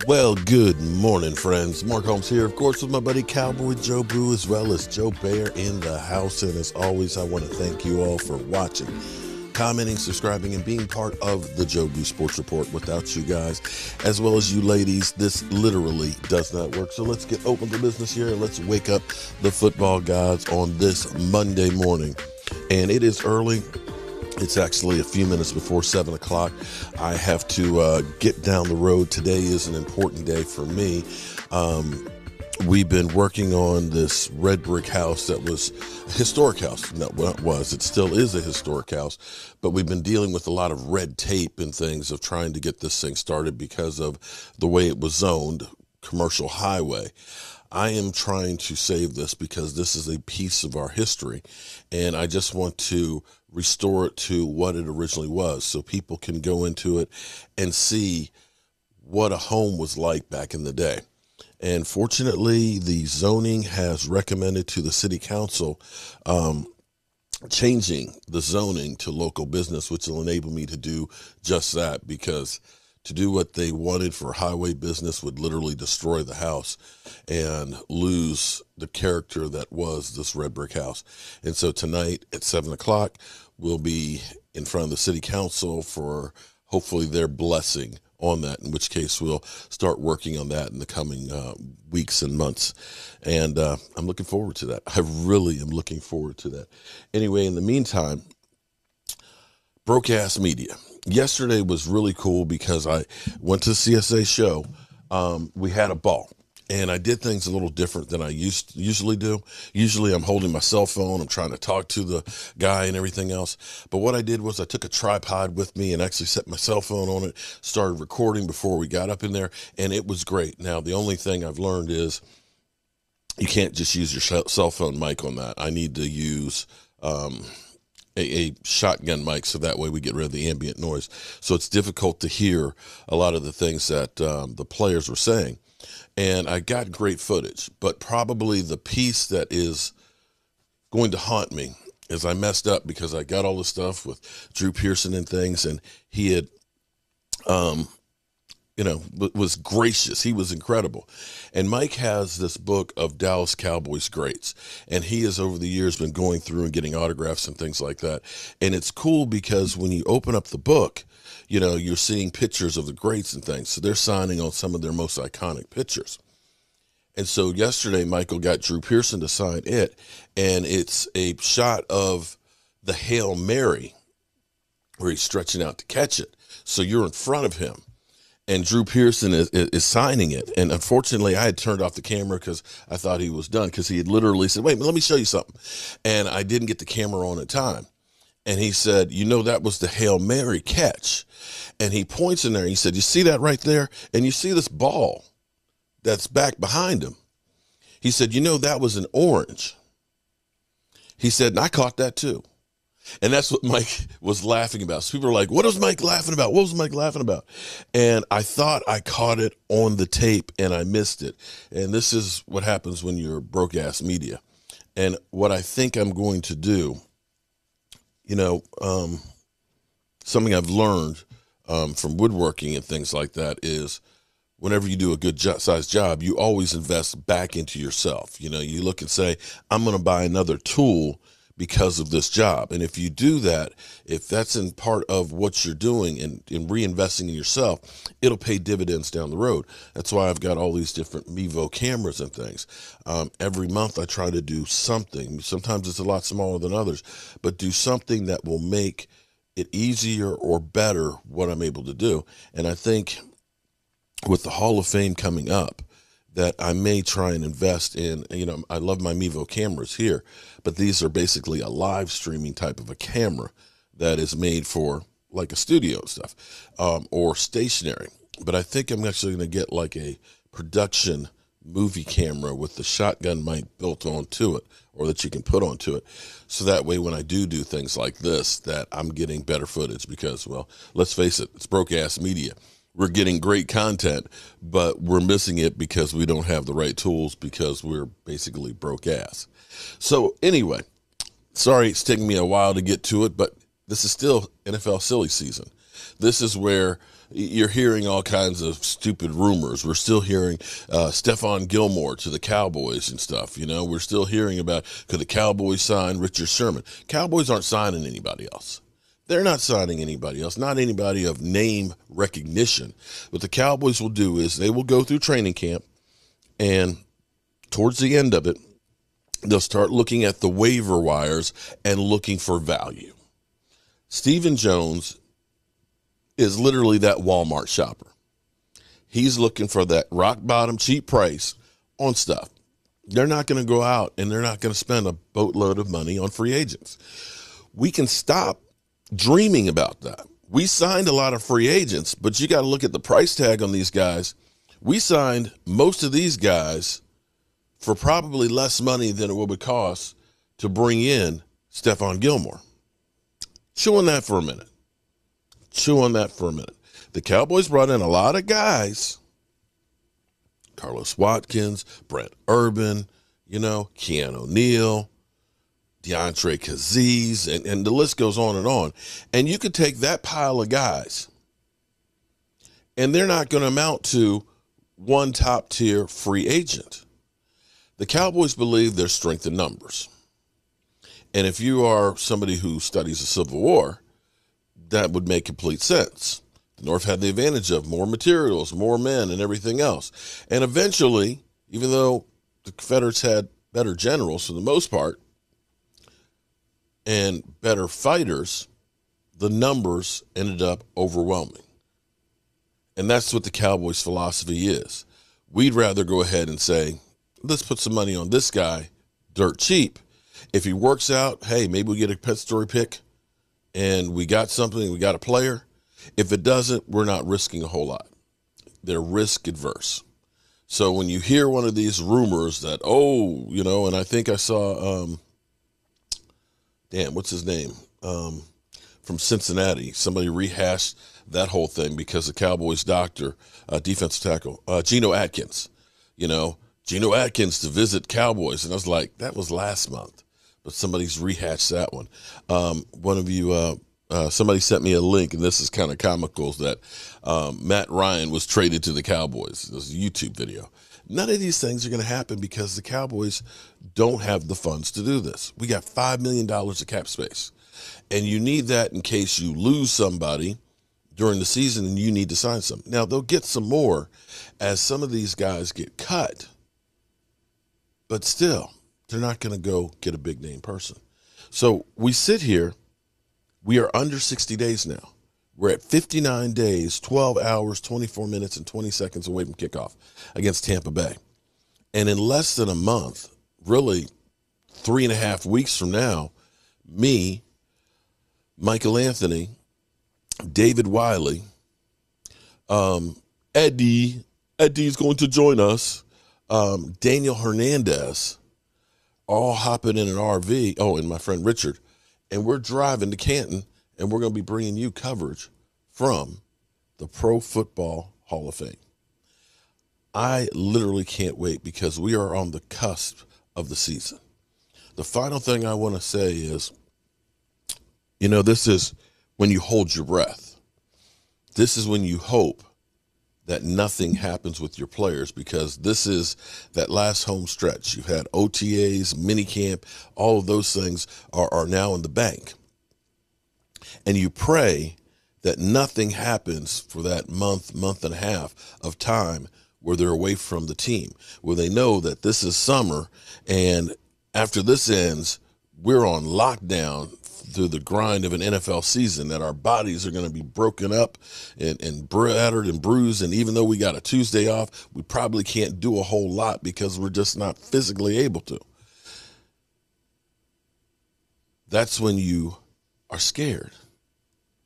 Well, good morning, friends. Mark Holmes here, of course, with my buddy Cowboy Joe Boo, as well as Joe Bear in the house. And as always, I want to thank you all for watching, commenting, subscribing, and being part of the Joe Boo Sports Report. Without you guys, as well as you ladies, this literally does not work. So let's get open to business here and let's wake up the football gods on this Monday morning. And it is early. It's actually a few minutes before 7 o'clock. I have to get down the road. Today is an important day for me. We've been working on this red brick house that was a historic house. No, well, it was. It still is a historic house. But we've been dealing with a lot of red tape and things of trying to get this thing started because of the way it was zoned, commercial highway. I am trying to save this because this is a piece of our history, and I just want to restore it to what it originally was so people can go into it and see what a home was like back in the day. And fortunately, the zoning has recommended to the city council changing the zoning to local business, which will enable me to do just that, because to do what they wanted for highway business would literally destroy the house and lose the character that was this red brick house. And so tonight at 7 o'clock, we'll be in front of the city council for hopefully their blessing on that, in which case we'll start working on that in the coming weeks and months. And I'm looking forward to that. I really am looking forward to that. Anyway, in the meantime, Broke Ass Media. Yesterday was really cool because I went to the CSA show. We had a ball, and I did things a little different than I usually do. Usually I'm holding my cell phone. I'm trying to talk to the guy and everything else. But what I did was I took a tripod with me and actually set my cell phone on it, started recording before we got up in there, and it was great. Now, the only thing I've learned is you can't just use your cell phone mic on that. I need to use a shotgun mic, so that way we get rid of the ambient noise. So it's difficult to hear a lot of the things that the players were saying. And I got great footage, but probably the piece that is going to haunt me is I messed up because I got all the stuff with Drew Pearson and things, and he had was gracious. He was incredible. And Mike has this book of Dallas Cowboys greats, and he has over the years been going through and getting autographs and things like that. And it's cool because when you open up the book, you know, you're seeing pictures of the greats and things. So they're signing on some of their most iconic pictures. And so yesterday, Michael got Drew Pearson to sign it, and it's a shot of the Hail Mary where he's stretching out to catch it. So you're in front of him, and Drew Pearson is signing it. And unfortunately, I had turned off the camera because I thought he was done, because he had literally said, wait, let me show you something. And I didn't get the camera on at time. And he said, you know, that was the Hail Mary catch. And he points in there. And he said, you see that right there? And you see this ball that's back behind him. He said, you know, that was an orange. He said, and I caught that too. And that's what Mike was laughing about. So people are like, what was Mike laughing about? What was Mike laughing about? And I thought I caught it on the tape and I missed it. And this is what happens when you're broke ass media. And what I think I'm going to do, you know, something I've learned from woodworking and things like that is whenever you do a good size job, you always invest back into yourself. You know, you look and say, I'm going to buy another tool because of this job. And if you do that, if that's in part of what you're doing and in reinvesting in yourself, it'll pay dividends down the road. That's why I've got all these different Mevo cameras and things. Every month I try to do something. Sometimes it's a lot smaller than others, but do something that will make it easier or better what I'm able to do. And I think with the Hall of Fame coming up, that I may try and invest in, you know, I love my Mevo cameras here, but these are basically a live streaming type of a camera that is made for like a studio and stuff, or stationary. But I think I'm actually going to get like a production movie camera with the shotgun mic built onto it, or that you can put onto it. So that way, when I do things like this, that I'm getting better footage because, well, let's face it, it's broke ass media. We're getting great content, but we're missing it because we don't have the right tools, because we're basically broke ass. So anyway, sorry it's taking me a while to get to it, but this is still NFL silly season. This is where You're hearing all kinds of stupid rumors. We're still hearing Stephon Gilmore to the Cowboys and stuff. We're still hearing about, could the Cowboys sign Richard Sherman? Cowboys aren't signing anybody else. They're not signing anybody else, not anybody of name recognition. What the Cowboys will do is they will go through training camp, and towards the end of it, they'll start looking at the waiver wires and looking for value. Stephen Jones is literally that Walmart shopper. He's looking for that rock bottom cheap price on stuff. They're not going to go out and they're not going to spend a boatload of money on free agents. We can stop dreaming about that. We signed a lot of free agents, but you got to look at the price tag on these guys. We signed most of these guys for probably less money than it would cost to bring in Stephon Gilmore. Chew on that for a minute. The Cowboys brought in a lot of guys. Carlos Watkins, Brent Urban, Keanu O'Neal, DeAndre Kazee, and the list goes on and on. And you could take that pile of guys, and they're not going to amount to one top-tier free agent. The Cowboys believe there's strength in numbers. And if you are somebody who studies the Civil War, that would make complete sense. The North had the advantage of more materials, more men, and everything else. And eventually, even though the Confederates had better generals for the most part and better fighters, the numbers ended up overwhelming. And that's what the Cowboys' philosophy is. We'd rather go ahead and say, let's put some money on this guy dirt cheap. If he works out, hey, maybe we get a pet story pick and we got something, we got a player. If it doesn't, we're not risking a whole lot. They're risk adverse. So when you hear one of these rumors that, and I think I saw, what's his name? From Cincinnati, somebody rehashed that whole thing because the Cowboys doctor, defensive tackle, Geno Atkins, Geno Atkins to visit Cowboys. And I was like, that was last month. But somebody's rehashed that one. One of you, somebody sent me a link, and this is kind of comical, that Matt Ryan was traded to the Cowboys. It was a YouTube video. None of these things are going to happen because the Cowboys don't have the funds to do this. We got $5 million of cap space, and you need that in case you lose somebody during the season and you need to sign some. Now, they'll get some more as some of these guys get cut, but still, they're not going to go get a big-name person. So we sit here. We are under 60 days now. We're at 59 days, 12 hours, 24 minutes, and 20 seconds away from kickoff against Tampa Bay. And in less than a month, really 3.5 weeks from now, me, Michael Anthony, David Wiley, Eddie's going to join us, Daniel Hernandez, all hopping in an RV. Oh, and my friend Richard. And we're driving to Canton, and we're going to be bringing you coverage from the Pro Football Hall of Fame. I literally can't wait because we are on the cusp of the season. The final thing I want to say is, this is when you hold your breath. This is when you hope that nothing happens with your players, because this is that last home stretch. You've had OTAs, minicamp, all of those things are now in the bank. And you pray that nothing happens for that month and a half of time where they're away from the team, where they know that this is summer, and after this ends, we're on lockdown through the grind of an NFL season, that our bodies are going to be broken up and battered and bruised. And even though we got a Tuesday off, we probably can't do a whole lot because we're just not physically able to. That's when you are scared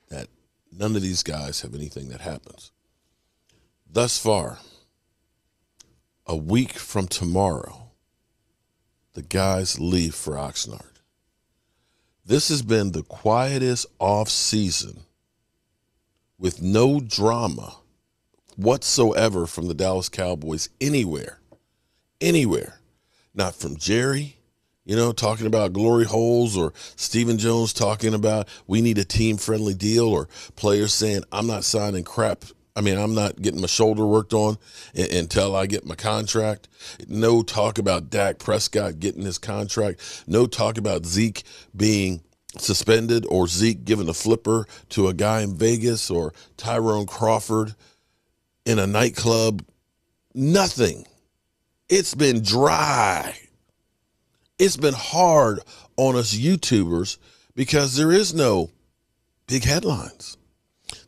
that none of these guys have anything that happens. Thus far, a week from tomorrow, the guys leave for Oxnard. This has been the quietest off season with no drama whatsoever from the Dallas Cowboys anywhere. Not from Jerry, talking about glory holes, or Stephen Jones talking about we need a team-friendly deal, or players saying I'm not signing crap I mean, I'm not getting my shoulder worked on until I get my contract. No talk about Dak Prescott getting his contract. No talk about Zeke being suspended or Zeke giving a flipper to a guy in Vegas or Tyrone Crawford in a nightclub. Nothing. It's been dry. It's been hard on us YouTubers because there is no big headlines.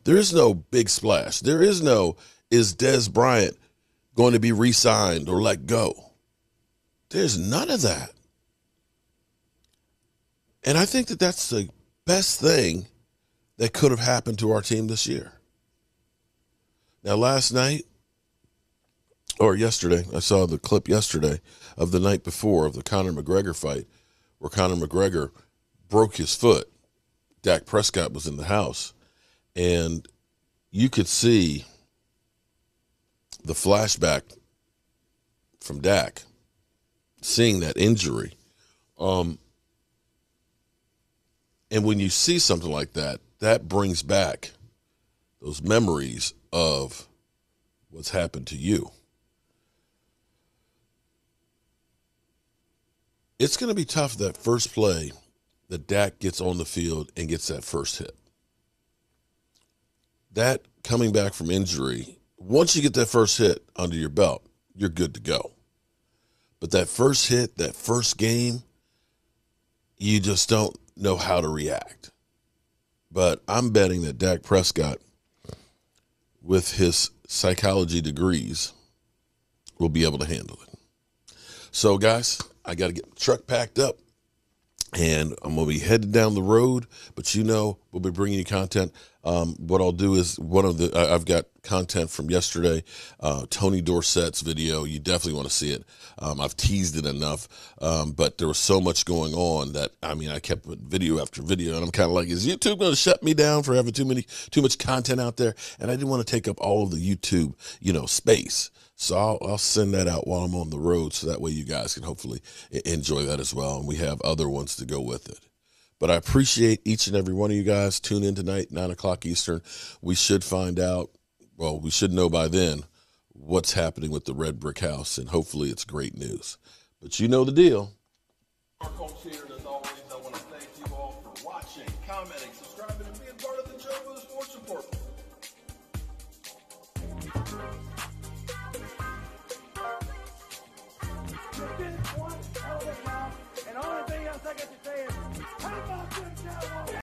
There is no big splash. There is no, is Dez Bryant going to be re-signed or let go? There's none of that. And I think that that's the best thing that could have happened to our team this year. Now, last night, or yesterday, I saw the clip yesterday of the night before of the Conor McGregor fight where Conor McGregor broke his foot. Dak Prescott was in the house. And you could see the flashback from Dak, seeing that injury. And when you see something like that, that brings back those memories of what's happened to you. It's going to be tough that first play that Dak gets on the field and gets that first hit. That coming back from injury, once you get that first hit under your belt, you're good to go. But that first hit, that first game, you just don't know how to react. But I'm betting that Dak Prescott, with his psychology degrees, will be able to handle it. So, guys, I got to get the truck packed up. And I'm going to be headed down the road, but we'll be bringing you content. What I'll do is I've got content from yesterday, Tony Dorsett's video. You definitely want to see it. I've teased it enough, but there was so much going on that, I kept putting video after video, and I'm kind of like, is YouTube going to shut me down for having too much content out there? And I didn't want to take up all of the YouTube, space. So I'll send that out while I'm on the road so that way you guys can hopefully enjoy that as well. And we have other ones to go with it. But I appreciate each and every one of you guys. Tune in tonight, 9 o'clock Eastern. We should find out, we should know by then what's happening with the Red Brick House, and hopefully it's great news. But you know the deal. Our Coach here, and as always, I want to thank you all for watching, commenting, subscribing, and being part of the Joe for the Sports Report.